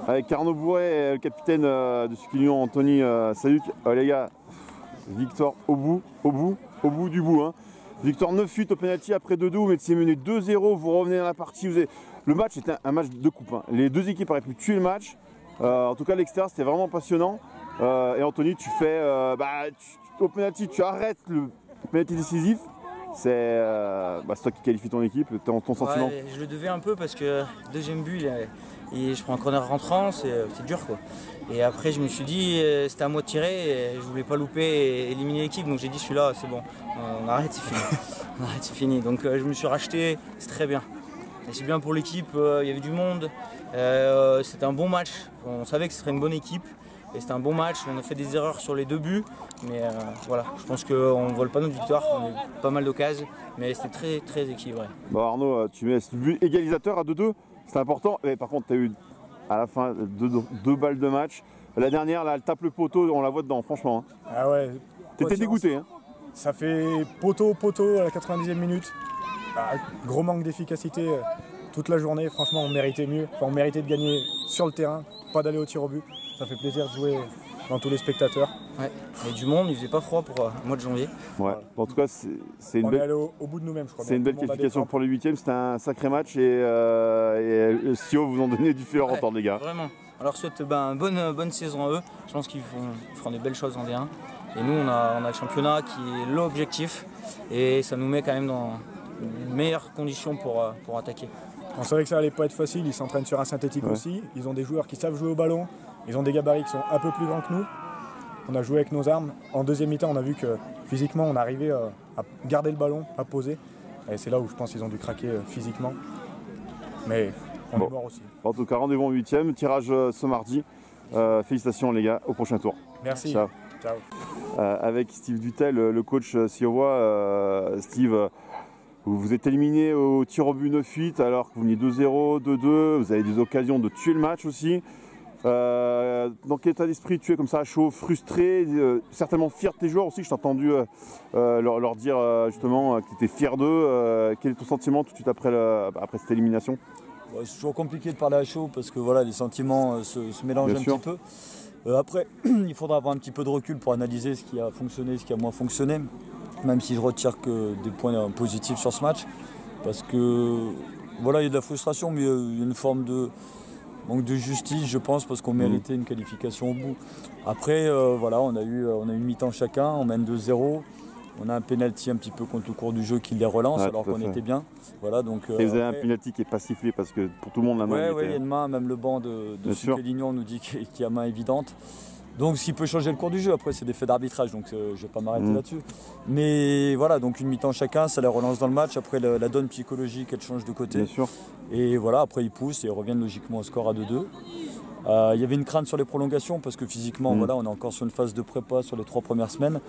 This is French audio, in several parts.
avec Arnaud Bourret et le capitaine de Suquillignon, Anthony Saluc. Les gars, victoire au bout du bout. Hein. Victoire 9-8 au penalty après 2-2, vous mettez mené 2-0, vous revenez dans la partie. Le match était un match de coupe. Hein. Les deux équipes auraient pu tuer le match. En tout cas, l'extérieur, c'était vraiment passionnant. Et Anthony, tu fais au penalty, tu arrêtes le penalty décisif. C'est toi qui qualifie ton équipe, ton sentiment. Ouais, je le devais un peu parce que deuxième but, je prends un corner rentrant, c'est dur quoi. Et après je me suis dit c'était à moi de tirer, et je voulais pas louper et éliminer l'équipe, donc j'ai dit celui-là c'est bon, on arrête, c'est fini. On arrête, c'est fini. Donc je me suis racheté, c'est très bien. Et c'est bien pour l'équipe, il y avait du monde, c'était un bon match, on savait que ce serait une bonne équipe. Et c'était un bon match, on a fait des erreurs sur les deux buts, mais voilà, je pense qu'on ne vole pas notre victoire, on a eu pas mal d'occasions, mais c'était très équilibré. Bon Arnaud, tu mets le but égalisateur à 2-2, c'est important, mais par contre tu as eu à la fin deux balles de match. La dernière, là, elle tape le poteau, on la voit dedans, franchement. Hein. Ah ouais. T'étais dégoûté. Hein. Ça fait poteau à la 90e minute. Gros manque d'efficacité toute la journée, franchement on méritait mieux, on méritait de gagner sur le terrain, pas d'aller au tir au but. Ça fait plaisir de jouer dans tous les spectateurs. Ouais, mais du monde, il faisait pas froid pour le mois de janvier. Ouais. En tout cas, c'est une belle. On est allé au bout de nous-mêmes, je crois. C'est une belle qualification pour le 8e. C'était un sacré match et Sio vous ont donné du fil à entendre, les gars. Vraiment. Alors souhaite bonne saison à eux. Je pense qu'ils feront des belles choses en D1. Et nous, on a le championnat qui est l'objectif et ça nous met quand même dans de meilleures conditions pour attaquer. On savait que ça allait pas être facile. Ils s'entraînent sur un synthétique aussi. Ils ont des joueurs qui savent jouer au ballon. Ils ont des gabarits qui sont un peu plus grands que nous. On a joué avec nos armes. En deuxième mi-temps, on a vu que physiquement, on arrivait à garder le ballon, à poser. Et c'est là où je pense qu'ils ont dû craquer physiquement. Mais on est mort aussi. En tout cas, rendez-vous en 8e. Tirage ce mardi. Félicitations les gars, au prochain tour. Merci. Ciao. Avec Steve Dutel, le coach siovois. Steve, vous êtes éliminé au tir au but 9-8 alors que vous veniez 2-0, 2-2. Vous avez des occasions de tuer le match aussi. Dans quel état d'esprit tu es comme ça, chaud, frustré, certainement fier de tes joueurs aussi? Je t'ai entendu leur dire justement que tu étais fier d'eux. Quel est ton sentiment tout de suite après cette élimination? C'est toujours compliqué de parler à chaud parce que voilà, les sentiments se mélangent un petit peu. Après, il faudra avoir un petit peu de recul pour analyser ce qui a fonctionné, ce qui a moins fonctionné, même si je retire que des points positifs sur ce match. Parce que voilà, il y a de la frustration, mais il y a une forme de manque de justice, je pense, parce qu'on méritait une qualification au bout. Après, voilà, on a eu une mi-temps chacun, on mène 2-0. On a un penalty un petit peu contre le cours du jeu qui les relance alors qu'on était bien. Voilà, donc, et vous avez un penalty qui n'est pas sifflé parce que pour tout le monde la main. Oui, il y a une main, même le banc de Suquillignon nous dit qu'il y a main évidente. Donc ce qui peut changer le cours du jeu, après c'est des faits d'arbitrage, donc je ne vais pas m'arrêter là-dessus. Mais voilà, donc une mi-temps chacun, ça les relance dans le match. Après la donne psychologique, elle change de côté. Bien sûr. Et voilà, après ils poussent et reviennent logiquement au score à 2-2. Il y avait une crainte sur les prolongations parce que physiquement, voilà, on est encore sur une phase de prépa sur les 3 premières semaines.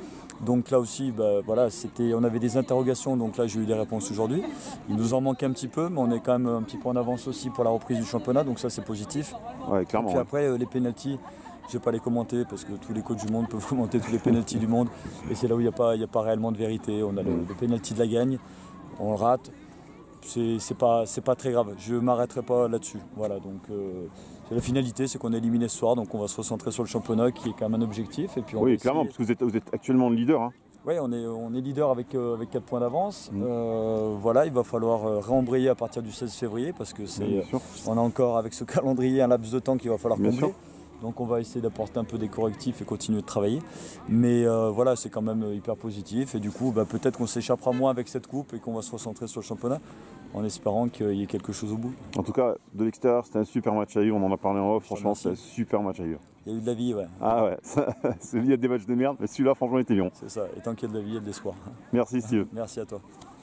Donc là aussi, voilà, on avait des interrogations, donc là j'ai eu des réponses aujourd'hui. Il nous en manque un petit peu, mais on est quand même un petit peu en avance aussi pour la reprise du championnat, donc ça c'est positif. Ouais, clairement. Et puis après, les pénaltys, je ne vais pas les commenter parce que tous les coachs du monde peuvent commenter tous les pénaltys du monde. Et c'est là où il n'y a pas réellement de vérité. On a le pénalty de la gagne, on le rate. C'est pas très grave, je ne m'arrêterai pas là-dessus. Voilà, donc la finalité, c'est qu'on est éliminé ce soir, donc on va se recentrer sur le championnat qui est quand même un objectif. Et puis oui, clairement, parce que vous êtes actuellement le leader. Hein. Oui, on est leader avec 4 points d'avance. Voilà, il va falloir réembrayer à partir du 16 février parce que on a encore avec ce calendrier un laps de temps qu'il va falloir combler. Donc on va essayer d'apporter un peu des correctifs et continuer de travailler. Mais voilà, c'est quand même hyper positif. Et du coup, peut-être qu'on s'échappera moins avec cette coupe et qu'on va se recentrer sur le championnat en espérant qu'il y ait quelque chose au bout. En tout cas, de l'extérieur, c'était un super match à vivre. On en a parlé en off. Franchement, c'était un super match à vivre. Il y a eu de la vie, ouais. Ah ouais, il y a des matchs de merde. Mais celui-là, franchement, il était lion. C'est ça. Et tant qu'il y a de la vie, il y a de l'espoir. Merci, Steve. Merci à toi.